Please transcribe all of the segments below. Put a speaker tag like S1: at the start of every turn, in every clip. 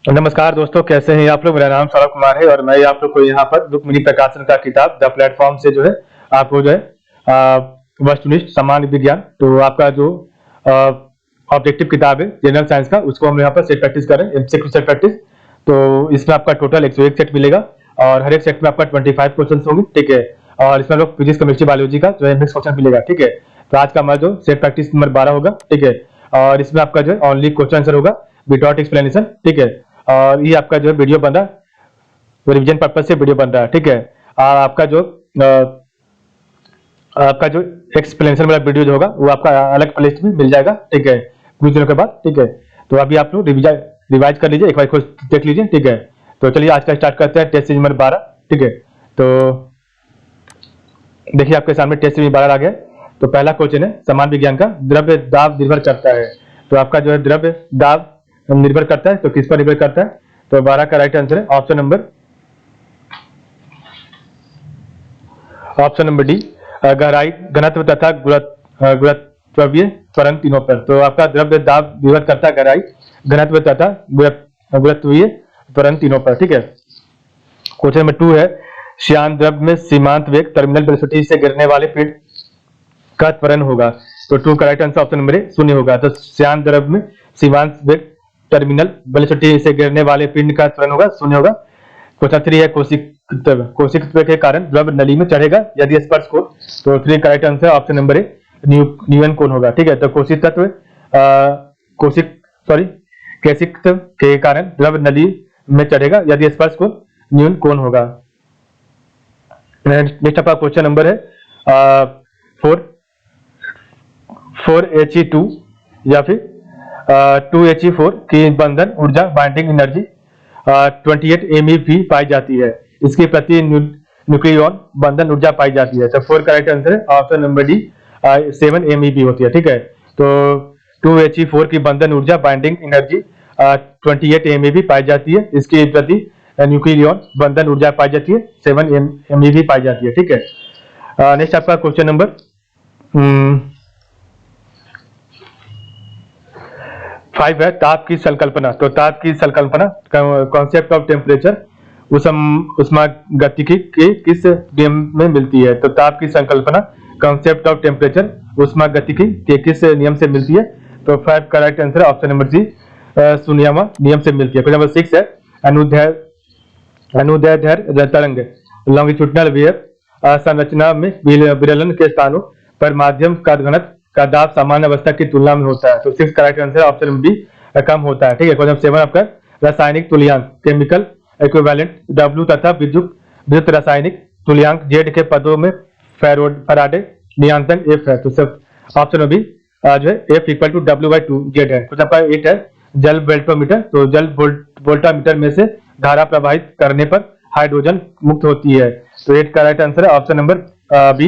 S1: नमस्कार दोस्तों, कैसे हैं आप लोग। मेरा नाम सौरभ कुमार है और मैं आप लोग को यहाँ पर रुक्मिणी प्रकाशन का किताब द प्लेटफॉर्म से जो है आपको जो है वस्तुनिष्ठ सामान्य विज्ञान, तो आपका जो ऑब्जेक्टिव किताब है जनरल साइंस का, उसको हम यहाँ पर सेट प्रैक्टिस कर रहे हैं, एमसीक्यू सेट प्रैक्टिस। तो इसमें आपका टोटल 101 सेट मिलेगा और हर एक सेट में आपका 25 क्वेश्चन होंगे, ठीक है। और इसमें लोग फिजिक्स केमिस्ट्री बायोलॉजी का जो है मिक्स क्वेश्चन मिलेगा, ठीक है। तो आज का हमारा जो सेट प्रैक्टिस नंबर 12 होगा, ठीक है। और इसमें आपका जो है ओनली क्वेश्चन आंसर होगा विदाउट एक्सप्लेनेशन, ठीक है। और ये आपका जो है वीडियो बन रहा है, रिवीजन पर्पज से वीडियो बन रहा है, ठीक है। और आपका जो एक्सप्लेनेशन वाला वीडियो जो होगा वो आपका अलग प्लेलिस्ट में मिल जाएगा, ठीक है, कुछ दिनों के बाद, ठीक है। तो अभी आप लोग रिवाइज कर लीजिए, एक बार खुद देख लीजिए, ठीक है। तो चलिए आज का स्टार्ट करते हैं टेस्ट सीरीज नंबर 12, ठीक है। तो देखिए आपके सामने टेस्ट सीरीज 12 आ गया। तो पहला क्वेश्चन है समान विज्ञान का, द्रव्य दाब निर्भर करता है। तो आपका जो है द्रव्य दाब निर्भर करता है, तो किस पर निर्भर करता है। तो 12 का राइट आंसर है ऑप्शन नंबर डी, गहराई, घनत्व तथा गुरुत्वीय त्वरण तीनों पर। तो आपका द्रव्य दाब निर्भर करता है गहराई, घनत्व तथा गुरुत्वीय त्वरण तीनों पर, ठीक है। क्वेश्चन नंबर 2 है श्यान द्रव्य में सीमांत वेग टर्मिनल वेलोसिटी से गिरने वाले पिंड का त्वरण होगा। तो 2 का right answer option number A 0 होगा। तो श्यान द्रव्य में सीमांत वेग टर्मिनल वेलोसिटी से गिरने वाले पिंड का त्वरण होगा 0 होगा। क्वेश्चन 3 है कोशिकत्व के कारण द्रव्य नली में चढ़ेगा यदि स्पर्श कोण। तो 3 का right answer option number A Newton कोण होगा, ठीक है। तो कैसिकत्व के कारण द्रव्य नली में चढ़ेगा यदि स्पर्श कोण न्यूटन कोण होगा। नेक्स्ट आपका क्वेश्चन नंबर है 4He2 या फिर 2He4 की बंधन ऊर्जा बाइंडिंग एनर्जी 28 MeV पाई जाती है। इसकी प्रति न्यूक्लियन बंधन ऊर्जा पाई जाती है। तो 4 का राइट आंसर है ऑप्शन नंबर डी 7 MeV होती है, ठीक है। तो 2He4 की बंधन ऊर्जा बाइंडिंग एनर्जी 28 MeV पाई जाती है। इसकी प्रति न्यूक्लियन बंधन ऊर्जा पाई जाती है 7 MeV पाई जाती है, ठीक है। नेक्स्ट आपका क्वेश्चन नंबर 5 है ताप की संकल्पना। तो ताप की संकल्पना कॉन्सेप्ट ऑफ टेम्परेचर उष्मागतिकी के किस नियम में मिलती है। तो ताप की संकल्पना कॉन्सेप्ट ऑफ टेम्परेचर उष्मागतिकी के किस नियम से मिलती है। तो 5 का right answer option number C सुनियामा नियम से मिलती है। क्वेश्चन नंबर 6 है अनुदैर्ध्य तरंग लॉन्गिट्यूडनल वेव संरचना में विरलन के स्थानों पर माध्यम का घनत्व का दाब सामान्य अवस्था की तुलना में होता है। तो 6 का right answer option number B कम होता है, ठीक है। क्वेश्चन 7 आपका रासायनिक तुल्यांक केमिकल इक्विवेलेंट W तथा विद्युत रासायनिक तुल्यांक Z के पदों में फैराडे नियंत्रण F है। तो सब ऑप्शन नंबर बी जो है F = W/2 Z है। क्वेश्चन आपका 8 है जल वोल्टोमीटर। तो जल वोल्टामीटर में से धारा प्रवाहित करने पर हाइड्रोजन मुक्त होती है। तो 8 का राइट आंसर है ऑप्शन नंबर बी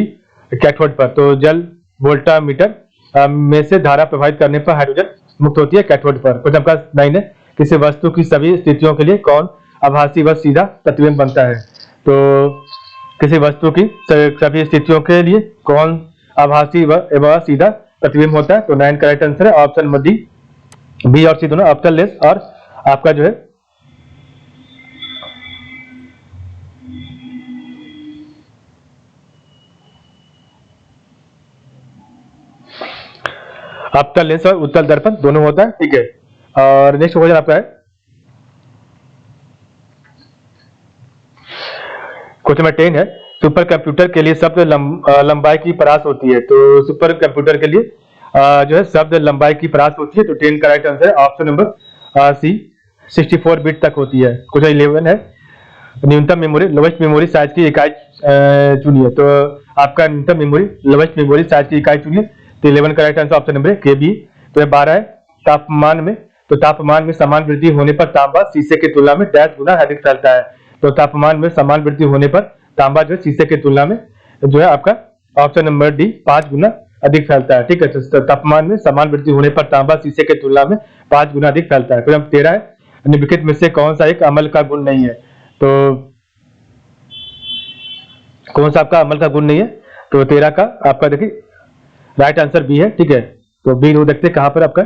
S1: कैथोड पर। तो जल वोल्टामीटर में से धारा प्रवाहित करने पर हाइड्रोजन मुक्त होती है कैथोड पर। क्वेश्चन आपका 9 है किसी वस्तु की सभी स्थितियों के लिए कौन आभासी व सीधा प्रतिबिंब बनता है। तो किसी वस्तु की सभी स्थितियों के लिए कौन आभासी व सीधा प्रतिबिंब होता है। तो 9 का राइट आंसर है ऑप्शन नंबर डी बी और सी दोनों ऑप्शन लेस और आपका जो है अवतल लेंस और उत्तल दर्पण दोनों होता है, ठीक है। और नेक्स्ट क्वेश्चन आपका है क्वेश्चन नंबर 10 है सुपर कंप्यूटर के लिए शब्द लंबाई की परास होती है। तो सुपर कंप्यूटर के लिए जो है शब्द लंबाई की परास होती है। तो 10 का राइट आंसर है ऑप्शन नंबर सी 64 बिट तक होती है। क्वेश्चन 11 है न्यूनतम मेमोरी लोवेस्ट मेमोरी साइज की इकाई चुनिए। तो आपका न्यूनतम मेमोरी लोवेस्ट मेमोरी साइज की इकाई चुनिए। तो 11 का right answer option number KB। तो 12 है तापमान में। तो तापमान में समान वृद्धि होने पर तांबा शीशे की तुलना में डैश गुना अधिक फैलता है। तो तापमान में समान वृद्धि होने पर तांबा जो है शीशे की तुलना में जो है आपका ऑप्शन नंबर डी 5 गुना अधिक फैलता है, ठीक है। तो तापमान में समान वृद्धि होने पर तांबा शीशे की तुलना में 5 गुना अधिक फैलता है। फिर 13 है निम्नलिखित में से कौन सा एक अमल का गुण नहीं है। तो कौन सा आपका अमल का गुण नहीं है। तो 13 का आपका देखिए राइट आंसर बी है, ठीक है। तो बी देखते कहां पर आपका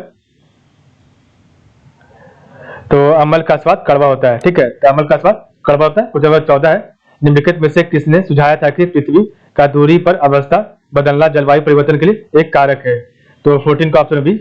S1: तो अमल का स्वाद कड़वा होता है, ठीक है। तो अमल का स्वाद कड़वा होता है। क्वेश्चन नंबर 14 है, निम्नलिखित में से किसने सुझाया था कि पृथ्वी का दूरी पर अवस्था बदलना जलवायु परिवर्तन के लिए एक कारक है? तो 14 का ऑप्शन बी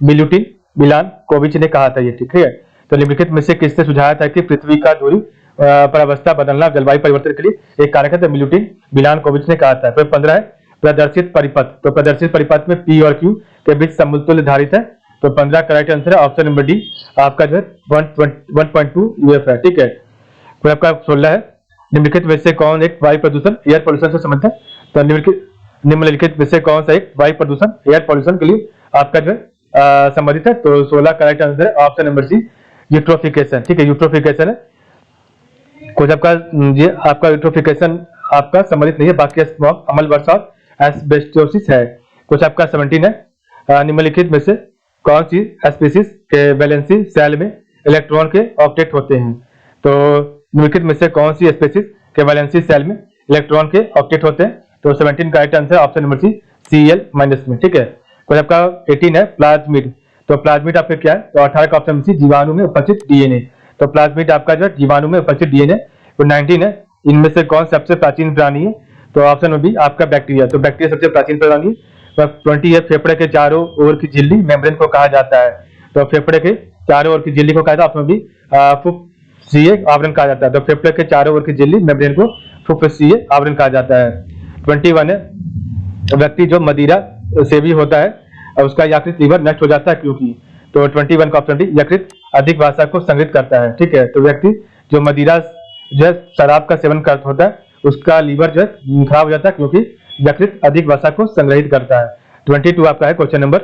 S1: मिल्यूटिन मिलानकोविच ने कहा था ये, ठीक है। तो निम्नलिखित में से किसने सुझाया था कि पृथ्वी का दूरी पर अवस्था बदलना जलवायु परिवर्तन के लिए एक कारक है? तो मिल्यूटिन मिलानकोविच ने कहा था। फिर 15 है, प्रदर्शित परिपथ। तो प्रदर्शित परिपथ में पी और क्यू के बीच समतुल्य धारित है। तो 15 करेक्ट आंसर है ऑप्शन नंबर डी, आपका जो है 1.2 यूएफ है, ठीक है। फिर आपका 16 है, निम्नलिखित में से कौन एक वायु प्रदूषण एयर पॉल्यूशन से संबंधित है? तो निम्नलिखित में से कौन सा एक वायु प्रदूषण एयर पॉल्यूशन के लिए आपका जो है संबंधित है? तो 16 करेक्ट आंसर है ऑप्शन नंबर सी, यूट्रोफिकेशन, ठीक है। यूट्रोफिकेशन है कुछ आपका, ये आपका यूट्रोफिकेशन आपका संबंधित नहीं है, बाकी स्मॉग अमल वर्षा एस्बेस्टोसिस है। कुछ आपका 17 है, निम्नलिखित में से कौन सी स्पीसीज के वैलेंसी सेल में इलेक्ट्रॉन के ऑक्टेट होते हैं? तो निम्नलिखित में से कौन सी स्पीसीज के वैलेंसी सेल में इलेक्ट्रॉन के ऑक्टेट होते हैं? तो 17 का right answer option number C, Cl- में, ठीक है। कुछ आपका 18 है, प्लाज्मिड। तो प्लाज्मिड आपका क्या है? तो 18 का ऑप्शन सी, जीवाणु में उपस्थित डीएनए। तो प्लाज्मिड आपका जो है जीवाणु में उपस्थित डीएनए। तो 19 है, इनमें से कौन सबसे प्राचीन प्राणी है? तो ऑप्शन नंबर बी, आपका बैक्टीरिया। तो बैक्टीरिया सबसे प्राचीन प्राणी है। 20 है, फेफड़े के चारों ओर की झिल्ली मेम्ब्रेन को कहा जाता है? तो फेफड़े के चारों ओर की झिल्ली को कहा जाता है, ऑप्शन बी फुफ्फुसीय आवरण कहा जाता है। तो फेफड़े के चारों ओर की झिल्ली मेम्ब्रेन को फुफ्फुसीय आवरण कहा जाता है। 21 है, व्यक्ति जो मदिरा सेवी होता है उसका यकृत लीवर नष्ट हो जाता है क्योंकि? तो 21 का ऑप्शन डी, यकृत अधिक वसा को संग्रहित करता है, ठीक है। तो व्यक्ति जो मदिरा जो है शराब का सेवन करता होता है उसका लीवर जो है खराब हो जाता है क्योंकि यकृत अधिक वसा को संग्रहित करता है। 22 आपका है क्वेश्चन नंबर,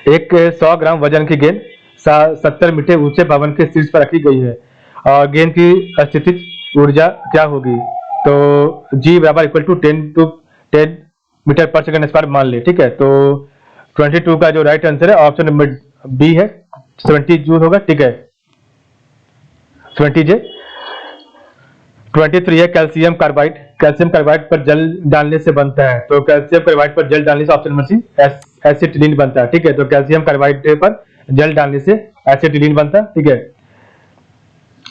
S1: एक 100 ग्राम वजन की गेंद 70 मीटर ऊंचे भवन के शीर्ष पर रखी गई है और गेंद की स्थितिज ऊर्जा क्या होगी? तो G बराबर इक्वल टू 10 मीटर पर सेकंड स्क्वायर मान ले, ठीक है। तो 22 का जो राइट आंसर है ऑप्शन नंबर बी है, 70 जूल होगा, ठीक है। 20 23 है, कैल्शियम कार्बाइड। कैल्शियम कार्बाइड पर जल डालने से बनता है। तो कैल्शियम कार्बाइड पर जल डालने से ऑप्शन नंबर सी, एसिटिलीन बनता है, ठीक है। तो कैल्शियम कार्बाइड पर जल डालने से एसिटिलीन बनता है, ठीक है।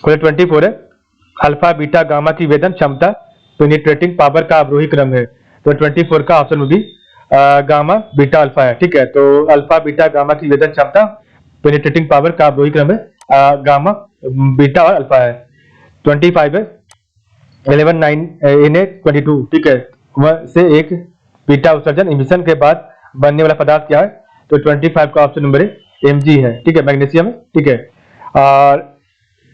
S1: 24 है, अल्फा बीटा गामा की वेदन क्षमता पेनिट्रेटिंग पावर का अवरोही क्रम है। तो 24 का option B gamma beta alpha है, ठीक है। तो अल्फा बीटा गामा की वेदन क्षमता पेनिट्रेटिंग पावर का अवरोही क्रम है, गामा बीटा और अल्फा है। 25 है, 11 9 Na 22, ठीक है। वह से एक बीटा उत्सर्जन इमिशन के बाद बनने वाला पदार्थ क्या है? तो 25 का ऑप्शन नंबर Mg है, ठीक है, मैग्नीशियम है, ठीक है। और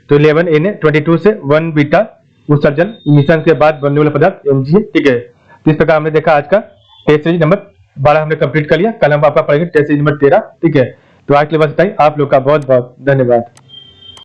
S1: तो 11 Na 22 से 1 बीटा उत्सर्जन इमिशन के बाद बनने वाला पदार्थ Mg है, ठीक है। तो इस प्रकार हमने देखा आज का टेस्ट सीरीज नंबर 12 हमने कंप्लीट कर लिया। कल हम आपका पढ़ेंगे टेस्ट सीरीज नंबर 13, ठीक है। तो आज के लिए बस इतना ही। आप लोग का बहुत बहुत धन्यवाद।